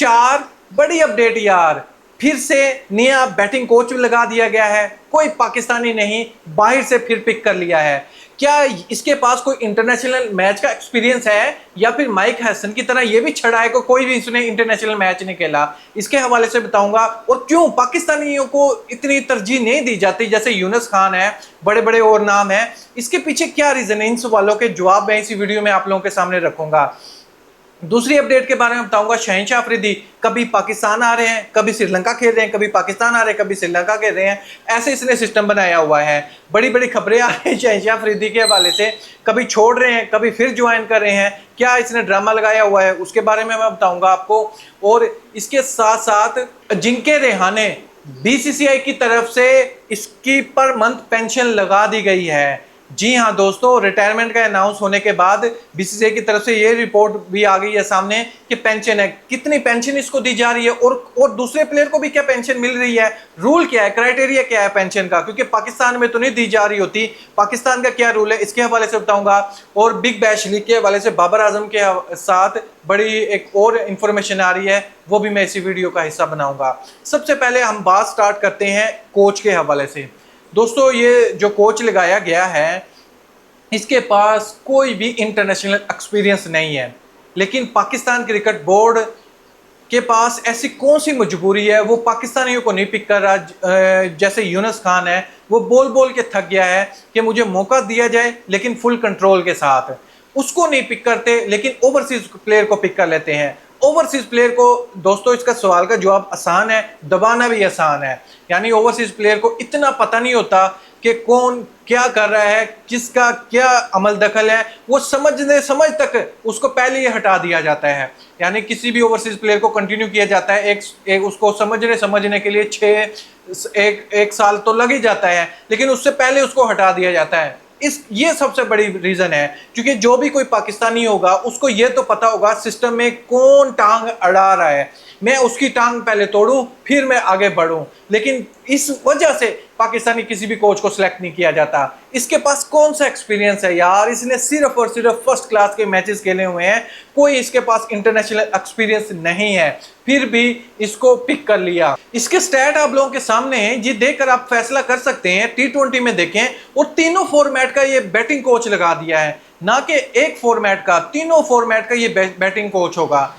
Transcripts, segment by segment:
चार बड़ी अपडेट यार, फिर से नया बैटिंग कोच लगा दिया गया है, कोई पाकिस्तानी नहीं, बाहर से फिर पिक कर लिया है। क्या इसके पास कोई इंटरनेशनल मैच का एक्सपीरियंस है या फिर माइक हैसन की तरह ये भी छड़ा है कि कोई भी इसने इंटरनेशनल मैच नहीं खेला? इसके हवाले से बताऊंगा। और क्यों पाकिस्तानियों को इतनी तरजीह नहीं दी जाती, जैसे यूनुस खान है, बड़े बड़े और नाम है, इसके पीछे क्या रीजन है? इन सवालों के जवाब मैं इसी वीडियो में आप लोगों के सामने रखूंगा। दूसरी अपडेट के बारे में बताऊंगा, शहनशाह अफरीदी कभी पाकिस्तान आ रहे हैं, कभी श्रीलंका खेल रहे हैं, कभी पाकिस्तान आ रहे हैं, कभी श्रीलंका खेल रहे हैं, ऐसे इसने सिस्टम बनाया हुआ है। बड़ी बड़ी खबरें आ रही हैं शहनशाह अफरीदी के हवाले से, कभी छोड़ रहे हैं, कभी फिर ज्वाइन कर रहे हैं। क्या इसने ड्रामा लगाया हुआ है, उसके बारे में मैं बताऊंगा आपको। और इसके साथ साथ अजिंक्य रेहाने, बीसीसीआई की तरफ से इसकी पर मंथ पेंशन लगा दी गई है। जी हाँ दोस्तों, रिटायरमेंट का अनाउंस होने के बाद बीसीसीआई की तरफ से ये रिपोर्ट भी आ गई है सामने कि पेंशन है, कितनी पेंशन इसको दी जा रही है और दूसरे प्लेयर को भी क्या पेंशन मिल रही है, रूल क्या है, क्राइटेरिया क्या है पेंशन का, क्योंकि पाकिस्तान में तो नहीं दी जा रही होती। पाकिस्तान का क्या रूल है, इसके हवाले से बताऊंगा। और बिग बैश लीग के हवाले से बाबर आजम के साथ बड़ी एक और इंफॉर्मेशन आ रही है, वो भी मैं इसी वीडियो का हिस्सा बनाऊंगा। सबसे पहले हम बात स्टार्ट करते हैं कोच के हवाले से। दोस्तों, ये जो कोच लगाया गया है, इसके पास कोई भी इंटरनेशनल एक्सपीरियंस नहीं है, लेकिन पाकिस्तान क्रिकेट बोर्ड के पास ऐसी कौन सी मजबूरी है, वो पाकिस्तानियों को नहीं पिक कर रहा। जैसे यूनुस खान है, वो बोल बोल के थक गया है कि मुझे मौका दिया जाए लेकिन फुल कंट्रोल के साथ। उसको नहीं पिक करते, लेकिन ओवरसीज प्लेयर को पिक कर लेते हैं। ओवरसीज प्लेयर को दोस्तों, इसका सवाल का जवाब आसान है, दबाना भी आसान है। यानी ओवरसीज प्लेयर को इतना पता नहीं होता कि कौन क्या कर रहा है, किसका क्या अमल दखल है, वो समझ तक उसको पहले ही हटा दिया जाता है। यानी किसी भी ओवरसीज प्लेयर को कंटिन्यू किया जाता है, एक उसको समझने के लिए एक साल तो लग ही जाता है, लेकिन उससे पहले उसको हटा दिया जाता है। ये सबसे बड़ी रीजन है, क्योंकि जो भी कोई पाकिस्तानी होगा उसको ये तो पता होगा सिस्टम में कौन टांग अड़ा रहा है, मैं उसकी टांग पहले तोड़ूं फिर मैं आगे बढ़ूं। लेकिन इस वजह से पाकिस्तानी किसी भी कोच को सिलेक्ट नहीं किया जाता। इसके पास कौन सा एक्सपीरियंस है यार, इसने सिर्फ और सिर्फ फर्स्ट क्लास के मैचेस खेले हुए हैं, कोई इसके पास इंटरनेशनल एक्सपीरियंस नहीं है, फिर भी इसको पिक कर लिया। इसके स्टैट आप लोगों के सामने हैं, ये देखकर आप फैसला कर सकते हैं। T20 में देखें, और तीनों फॉर्मेट का ये बैटिंग कोच लगा दिया है, ना कि एक फॉर्मेट का, तीनों फॉर्मेट का ये बैटिंग कोच होगा।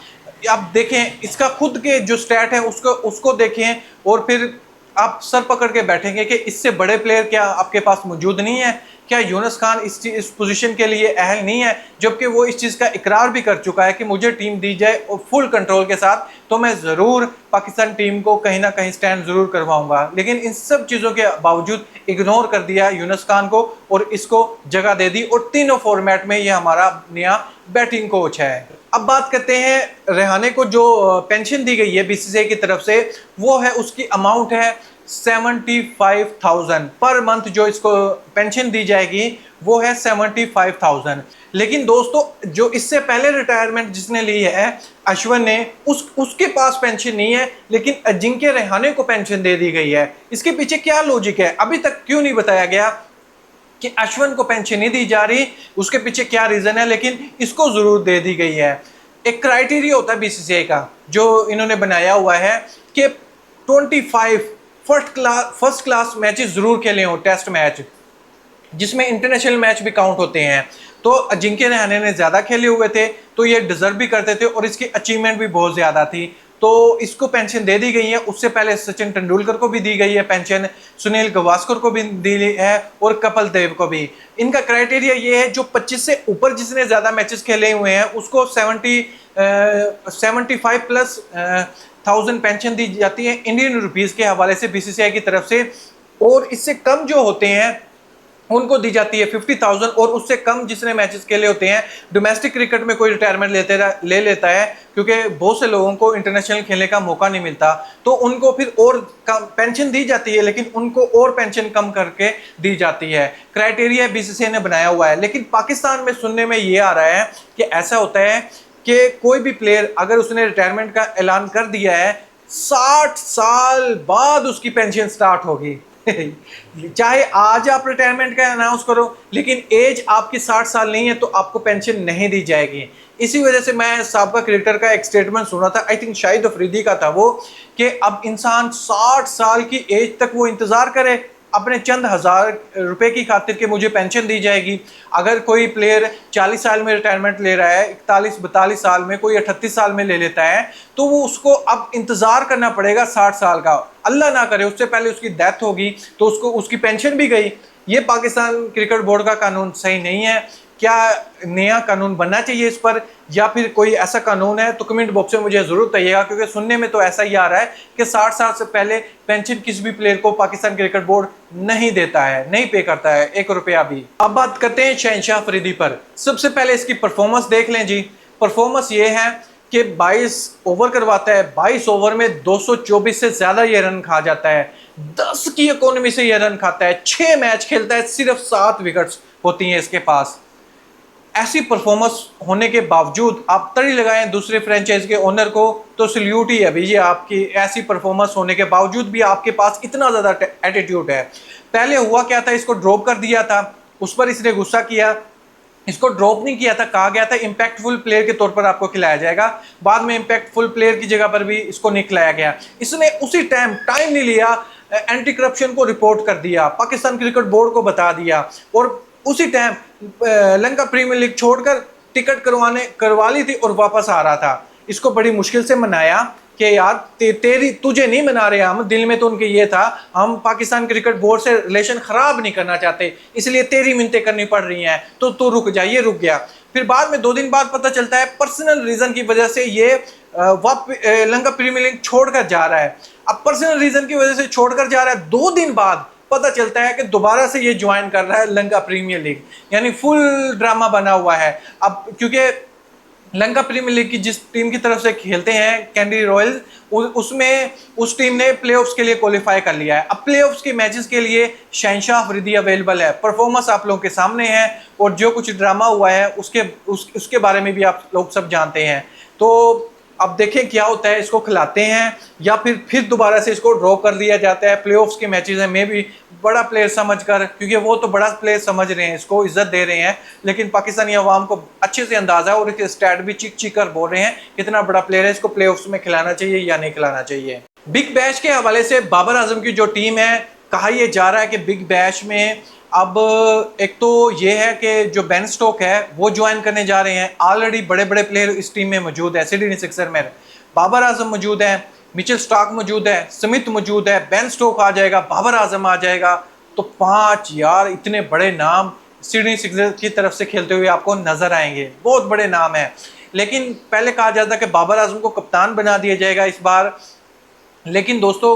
आप देखें, इसका खुद के जो स्टैट है उसको देखें, और फिर आप सर पकड़ के बैठेंगे कि इससे बड़े प्लेयर क्या आपके पास मौजूद नहीं है? क्या यूनुस खान इस पोजीशन के लिए अहल नहीं है? जबकि वो इस चीज़ का इकरार भी कर चुका है कि मुझे टीम दी जाए और फुल कंट्रोल के साथ, तो मैं ज़रूर पाकिस्तान टीम को कहीं ना कहीं स्टैंड ज़रूर करवाऊंगा। लेकिन इन सब चीज़ों के बावजूद इग्नोर कर दिया यूनुस खान को और इसको जगह दे दी, और तीनों फॉर्मेट में ये हमारा नया बैटिंग कोच है। अब बात करते हैं रेहाने को जो पेंशन दी गई है बीसीसीआई की तरफ से, वो है, उसकी अमाउंट है 75,000 पर मंथ। जो इसको पेंशन दी जाएगी वो है 75,000। लेकिन दोस्तों, जो इससे पहले रिटायरमेंट जिसने ली है अश्विन ने, उसके पास पेंशन नहीं है, लेकिन अजिंक्य रेहाने को पेंशन दे दी गई है। इसके पीछे क्या लॉजिक है, अभी तक क्यों नहीं बताया गया कि अश्विन को पेंशन नहीं दी जा रही, उसके पीछे क्या रीजन है, लेकिन इसको जरूर दे दी गई है। एक क्राइटेरिया होता है बीसीसीआई का जो इन्होंने बनाया हुआ है कि 25 फर्स्ट क्लास मैचेस जरूर खेले हो, टेस्ट मैच जिसमें इंटरनेशनल मैच भी काउंट होते हैं। तो अजिंक्य रेहाने ने ज़्यादा खेले हुए थे, तो ये डिजर्व भी करते थे, और इसकी अचीवमेंट भी बहुत ज़्यादा थी, तो इसको पेंशन दे दी गई है। उससे पहले सचिन तेंदुलकर को भी दी गई है पेंशन, सुनील गावस्कर को भी दी है, और कपिल देव को भी। इनका क्राइटेरिया ये है, जो 25 से ऊपर जिसने ज़्यादा मैचेस खेले हुए हैं उसको 75,000+ पेंशन दी जाती है इंडियन रुपीज़ के हवाले से बीसीसीआई की तरफ से। और इससे कम जो होते हैं उनको दी जाती है 50,000, और उससे कम जिसने मैचेस खेले होते हैं। डोमेस्टिक क्रिकेट में कोई रिटायरमेंट ले लेता है, क्योंकि बहुत से लोगों को इंटरनेशनल खेलने का मौका नहीं मिलता, तो उनको फिर और पेंशन दी जाती है, लेकिन उनको और पेंशन कम करके दी जाती है। क्राइटेरिया बीसीसीआई ने बनाया हुआ है। लेकिन पाकिस्तान में सुनने में ये आ रहा है कि ऐसा होता है कि कोई भी प्लेयर अगर उसने रिटायरमेंट का ऐलान कर दिया है, 60 साल बाद उसकी पेंशन स्टार्ट होगी। चाहे आज आप रिटायरमेंट का अनाउंस करो, लेकिन एज आपकी 60 साल नहीं है तो आपको पेंशन नहीं दी जाएगी। इसी वजह से मैं साबका क्रिकेटर का एक स्टेटमेंट सुना था, आई थिंक शाहिद अफरीदी का था वो, कि अब इंसान 60 साल की एज तक वो इंतज़ार करे अपने चंद हज़ार रुपए की खातिर कि मुझे पेंशन दी जाएगी। अगर कोई प्लेयर 40 साल में रिटायरमेंट ले रहा है, 41-42 साल में, कोई 38 साल में ले लेता है, तो वो उसको अब इंतज़ार करना पड़ेगा 60 साल का। अल्लाह ना करे उससे पहले उसकी डेथ होगी तो उसको उसकी पेंशन भी गई। ये पाकिस्तान क्रिकेट बोर्ड का कानून सही नहीं है। क्या नया कानून बनना चाहिए इस पर, या फिर कोई ऐसा कानून है तो कमेंट बॉक्स में मुझे ज़रूर बताइएगा, क्योंकि सुनने में तो ऐसा ही आ रहा है कि 60 साल से पहले पेंशन किसी भी प्लेयर को पाकिस्तान क्रिकेट बोर्ड नहीं देता है, नहीं पे करता है 1 रुपया भी। अब बात करते हैं शहनशाह अफरीदी पर। सबसे पहले इसकी परफॉर्मेंस देख लें जी। परफॉर्मेंस ये है कि 22 ओवर करवाता है, 22 ओवर में 224 से ज़्यादा ये रन खा जाता है, 10 की इकोनॉमी से ये रन खाता है, 6 मैच खेलता है, सिर्फ 7 विकेट्स होती हैं इसके पास। ऐसी परफॉर्मेंस होने के बावजूद आप तड़ी लगाएं दूसरे फ्रेंचाइज के ओनर को तो सल्यूट ही है भैया, आपकी ऐसी परफॉर्मेंस होने के बावजूद भी आपके पास इतना ज़्यादा एटीट्यूड है। पहले हुआ क्या था, इसको ड्रॉप कर दिया था, उस पर इसने गुस्सा किया, इसको ड्रॉप नहीं किया था, कहा गया था इम्पैक्टफुल प्लेयर के तौर पर आपको खिलाया जाएगा, बाद में इम्पैक्टफुल प्लेयर की जगह पर भी इसको नहीं खिलाया गया। इसने उसी टाइम नहीं लिया, एंटी करप्शन को रिपोर्ट कर दिया, पाकिस्तान क्रिकेट बोर्ड को बता दिया, और उसी टाइम लंका प्रीमियर लीग छोड़कर टिकट करवा ली थी और वापस आ रहा था। इसको बड़ी मुश्किल से मनाया कि यार तेरी तुझे नहीं मना रहे हम, दिल में तो उनके ये था हम पाकिस्तान क्रिकेट बोर्ड से रिलेशन खराब नहीं करना चाहते, इसलिए तेरी मिन्नतें करनी पड़ रही हैं, तो तू रुक जा। ये रुक गया। फिर बाद में 2 दिन बाद पता चलता है पर्सनल रीजन की वजह से ये लंका प्रीमियर लीग छोड़कर जा रहा है। अब पर्सनल रीजन की वजह से छोड़कर जा रहा है, 2 दिन बाद पता चलता है कि दोबारा से ये ज्वाइन कर रहा है लंका प्रीमियर लीग, यानी फुल ड्रामा बना हुआ है। अब क्योंकि लंका प्रीमियर लीग की जिस टीम की तरफ से खेलते हैं कैंडी रॉयल्स, उसमें उस टीम ने प्लेऑफ्स के लिए क्वालिफाई कर लिया है। अब प्लेऑफ्स के मैचेस के लिए शहनशाह अफरीदी अवेलेबल है। परफॉर्मेंस आप लोगों के सामने है, और जो कुछ ड्रामा हुआ है उसके बारे में भी आप लोग सब जानते हैं। तो अब देखें क्या होता है, इसको खिलाते हैं या फिर दोबारा से इसको ड्रॉ कर दिया जाता है। प्लेऑफ्स के मैचेस में भी बड़ा प्लेयर समझकर, क्योंकि वो तो बड़ा प्लेयर समझ रहे हैं, इसको इज्जत दे रहे हैं, लेकिन पाकिस्तानी अवाम को अच्छे से अंदाजा है और इसके स्टैट भी चिक कर बोल रहे हैं कितना बड़ा प्लेयर है, इसको प्लेऑफ्स में खिलाना चाहिए या नहीं खिलाना चाहिए। बिग बैश के हवाले से बाबर आजम की जो टीम है, कहा यह जा रहा है कि बिग बैश में अब एक तो ये है कि जो बेन स्टोक है वो ज्वाइन करने जा रहे हैं। ऑलरेडी बड़े बड़े प्लेयर इस टीम में मौजूद है। सिडनी सिक्सर में बाबर आजम मौजूद है, मिचेल स्टार्क मौजूद है, स्मिथ मौजूद है, बेन स्टोक आ जाएगा, बाबर आजम आ जाएगा। तो 5 यार इतने बड़े नाम सिडनी सिक्सर की तरफ से खेलते हुए आपको नजर आएंगे, बहुत बड़े नाम है। लेकिन पहले कहा जाता कि बाबर आजम को कप्तान बना दिया जाएगा इस बार, लेकिन दोस्तों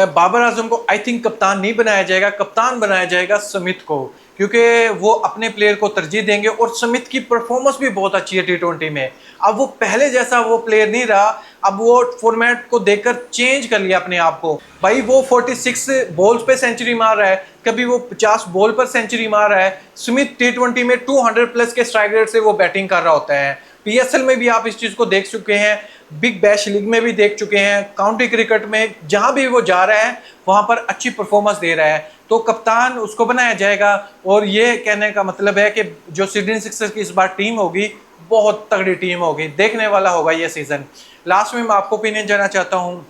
बाबर आजम को आई थिंक कप्तान नहीं बनाया जाएगा, कप्तान बनाया जाएगा स्मिथ को, क्योंकि वो अपने प्लेयर को तरजीह देंगे और स्मिथ की परफॉर्मेंस भी बहुत अच्छी है T20 में। अब वो पहले जैसा वो प्लेयर नहीं रहा, अब वो फॉर्मेट को देखकर चेंज कर लिया अपने आप को। भाई वो 46 बॉल्स पे सेंचुरी मार रहा है, कभी वो 50 बॉल पर सेंचुरी मार रहा है। स्मिथ T20 में 200 प्लस के स्ट्राइक रेट से वो बैटिंग कर रहा होता है। PSL में भी आप इस चीज़ को देख चुके हैं, बिग बैश लीग में भी देख चुके हैं, काउंटी क्रिकेट में जहां भी वो जा रहा है वहां पर अच्छी परफॉर्मेंस दे रहा है। तो कप्तान उसको बनाया जाएगा, और ये कहने का मतलब है कि जो सिडनी सिक्सर्स की इस बार टीम होगी बहुत तगड़ी टीम होगी, देखने वाला होगा ये सीज़न। लास्ट में मैं आपको ओपिनियन जानना चाहता हूँ,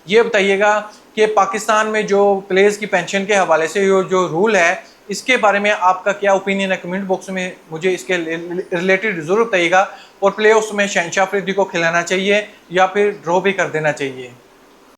ये बताइएगा कि पाकिस्तान में जो प्लेयर्स की पेंशन के हवाले से जो रूल है, इसके बारे में आपका क्या ओपिनियन है, कमेंट बॉक्स में मुझे इसके रिलेटेड ज़रूर बताइएगा। और प्लेऑफ्स में शहनशाह अफरीदी को खिलाना चाहिए या फिर ड्रॉ भी कर देना चाहिए।